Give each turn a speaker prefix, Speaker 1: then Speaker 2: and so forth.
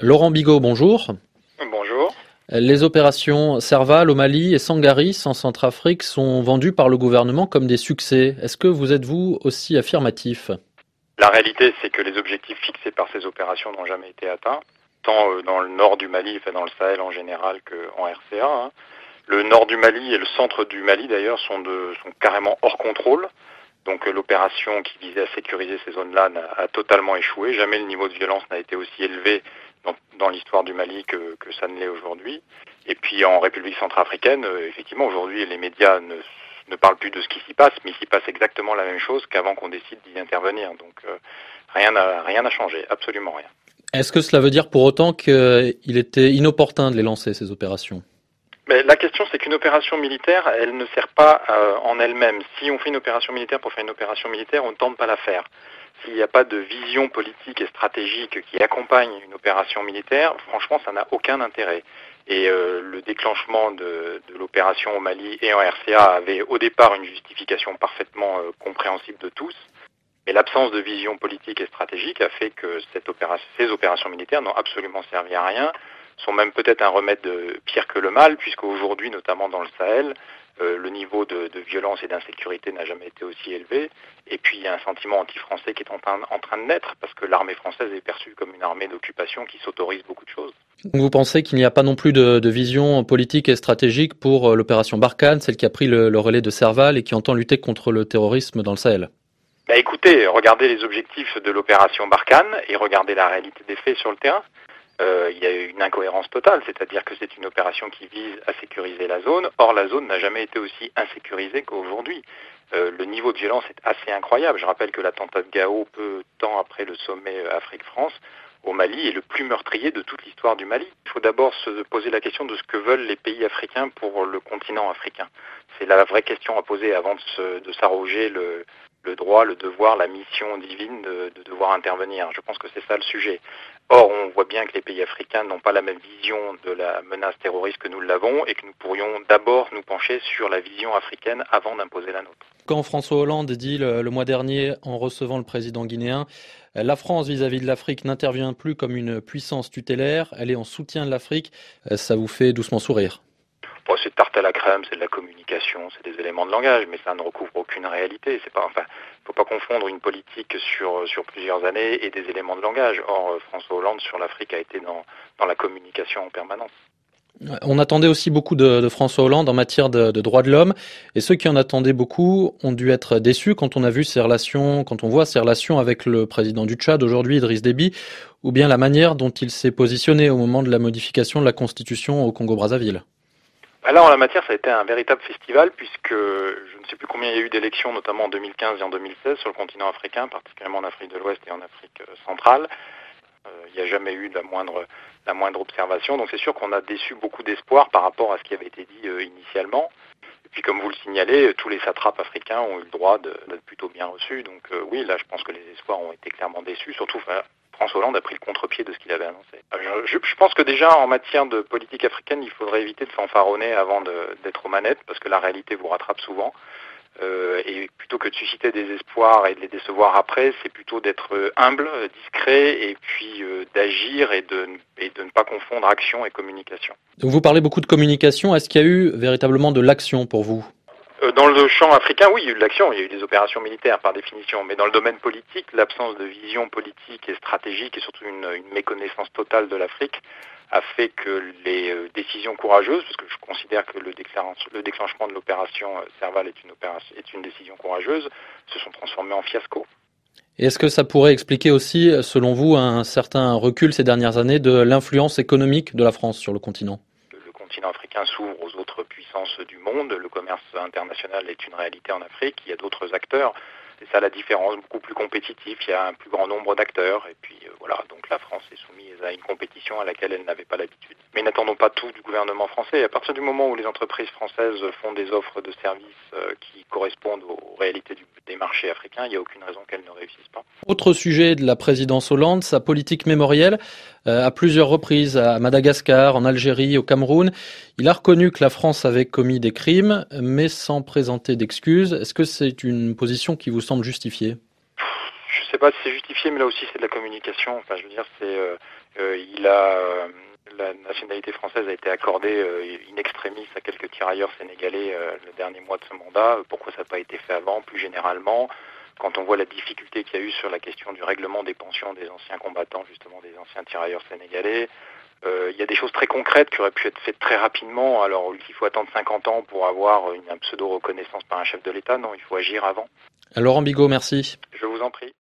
Speaker 1: Laurent Bigot, bonjour.
Speaker 2: Bonjour.
Speaker 1: Les opérations Serval au Mali et Sangaris en Centrafrique sont vendues par le gouvernement comme des succès. Est-ce que vous êtes vous aussi affirmatif?
Speaker 2: La réalité, c'est que les objectifs fixés par ces opérations n'ont jamais été atteints, tant dans le nord du Mali, enfin dans le Sahel en général, qu'en RCA. Le nord du Mali et le centre du Mali, d'ailleurs, sont carrément hors contrôle. Donc l'opération qui visait à sécuriser ces zones-là a totalement échoué. Jamais le niveau de violence n'a été aussi élevé dans l'histoire du Mali que ça ne l'est aujourd'hui. Et puis en République centrafricaine, effectivement, aujourd'hui, les médias ne parlent plus de ce qui s'y passe, mais il s'y passe exactement la même chose qu'avant qu'on décide d'y intervenir. Donc rien n'a changé, absolument rien.
Speaker 1: Est-ce que cela veut dire pour autant qu'il était inopportun de les lancer, ces opérations?
Speaker 2: Mais la question, c'est qu'une opération militaire, elle ne sert pas en elle-même. Si on fait une opération militaire pour faire une opération militaire, on ne tente pas la faire. S'il n'y a pas de vision politique et stratégique qui accompagne une opération militaire, franchement, ça n'a aucun intérêt. Et le déclenchement de l'opération au Mali et en RCA avait au départ une justification parfaitement compréhensible de tous. Mais l'absence de vision politique et stratégique a fait que ces opérations militaires n'ont absolument servi à rien, sont même peut-être un remède pire que le mal, puisqu'aujourd'hui, notamment dans le Sahel, le niveau de violence et d'insécurité n'a jamais été aussi élevé. Et puis il y a un sentiment anti-français qui est en train de naître, parce que l'armée française est perçue comme une armée d'occupation qui s'autorise beaucoup de choses.
Speaker 1: Donc vous pensez qu'il n'y a pas non plus de vision politique et stratégique pour l'opération Barkhane, celle qui a pris le relais de Serval et qui entend lutter contre le terrorisme dans le Sahel?
Speaker 2: Bah écoutez, regardez les objectifs de l'opération Barkhane et regardez la réalité des faits sur le terrain. Il y a une incohérence totale, c'est-à-dire que c'est une opération qui vise à sécuriser la zone. Or, la zone n'a jamais été aussi insécurisée qu'aujourd'hui. Le niveau de violence est assez incroyable. Je rappelle que l'attentat de Gao, peu de temps après le sommet Afrique-France, au Mali, est le plus meurtrier de toute l'histoire du Mali. Il faut d'abord se poser la question de ce que veulent les pays africains pour le continent africain. C'est la vraie question à poser avant de s'arroger le droit, le devoir, la mission divine de devoir intervenir. Je pense que c'est ça le sujet. Or, on voit bien que les pays africains n'ont pas la même vision de la menace terroriste que nous l'avons et que nous pourrions d'abord nous pencher sur la vision africaine avant d'imposer la nôtre.
Speaker 1: Quand François Hollande dit le mois dernier, en recevant le président guinéen, la France vis-à-vis de l'Afrique n'intervient plus comme une puissance tutélaire, elle est en soutien de l'Afrique, ça vous fait doucement sourire.
Speaker 2: Bon, c'est tarte à la crème, c'est de la communication, c'est des éléments de langage, mais ça ne recouvre aucune réalité. C'est pas, enfin, faut pas confondre une politique sur plusieurs années et des éléments de langage. Or, François Hollande sur l'Afrique a été dans la communication en permanence.
Speaker 1: On attendait aussi beaucoup de François Hollande en matière de droits de l'homme, et ceux qui en attendaient beaucoup ont dû être déçus quand on a vu ses relations, quand on voit ses relations avec le président du Tchad aujourd'hui, Idriss Déby, ou bien la manière dont il s'est positionné au moment de la modification de la Constitution au Congo-Brazzaville.
Speaker 2: Là, en la matière, ça a été un véritable festival puisque je ne sais plus combien il y a eu d'élections, notamment en 2015 et en 2016 sur le continent africain, particulièrement en Afrique de l'Ouest et en Afrique centrale. Il n'y a jamais eu la moindre observation. Donc c'est sûr qu'on a déçu beaucoup d'espoir par rapport à ce qui avait été dit initialement. Et puis comme vous le signalez, tous les satrapes africains ont eu le droit d'être plutôt bien reçus. Donc oui, là je pense que les espoirs ont été clairement déçus. Surtout, François Hollande a pris le contre-pied de ce qu'il avait annoncé. Je pense que déjà en matière de politique africaine, il faudrait éviter de fanfaronner avant d'être aux manettes, parce que la réalité vous rattrape souvent. Et plutôt que de susciter des espoirs et de les décevoir après, c'est plutôt d'être humble, discret, et puis d'agir et de ne pas confondre action et communication.
Speaker 1: Donc vous parlez beaucoup de communication, est-ce qu'il y a eu véritablement de l'action pour vous?
Speaker 2: Dans le champ africain, oui, il y a eu de l'action, il y a eu des opérations militaires par définition, mais dans le domaine politique, l'absence de vision politique et stratégique et surtout une méconnaissance totale de l'Afrique a fait que les décisions courageuses, parce que je considère que le déclenchement de l'opération Serval est une décision courageuse, se sont transformées en fiasco.
Speaker 1: Et est-ce que ça pourrait expliquer aussi, selon vous, un certain recul ces dernières années de l'influence économique de la France sur le continent?
Speaker 2: Le continent africain s'ouvre aux autres puissances du monde, le commerce international est une réalité en Afrique, il y a d'autres acteurs, c'est ça la différence, beaucoup plus compétitif, il y a un plus grand nombre d'acteurs, et puis voilà, donc la France est soumise à une compétition à laquelle elle n'avait pas l'habitude. Mais n'attendons pas tout du gouvernement français, à partir du moment où les entreprises françaises font des offres de services qui correspondent aux réalités des marchés africains, il n'y a aucune raison qu'elles ne réussissent pas.
Speaker 1: Autre sujet de la présidence Hollande, sa politique mémorielle. À plusieurs reprises, à Madagascar, en Algérie, au Cameroun, il a reconnu que la France avait commis des crimes, mais sans présenter d'excuses. Est-ce que c'est une position qui vous semble justifiée?
Speaker 2: Je ne sais pas si c'est justifié, mais là aussi c'est de la communication. Enfin, je veux dire, La nationalité française a été accordée in extremis à quelques tirailleurs sénégalais le dernier mois de ce mandat. Pourquoi ça n'a pas été fait avant? Plus généralement, quand on voit la difficulté qu'il y a eu sur la question du règlement des pensions des anciens combattants, justement des anciens tirailleurs sénégalais, il y a des choses très concrètes qui auraient pu être faites très rapidement. Alors il faut attendre 50 ans pour avoir une pseudo-reconnaissance par un chef de l'État. Non, il faut agir avant.
Speaker 1: Laurent Bigot, merci.
Speaker 2: Je vous en prie.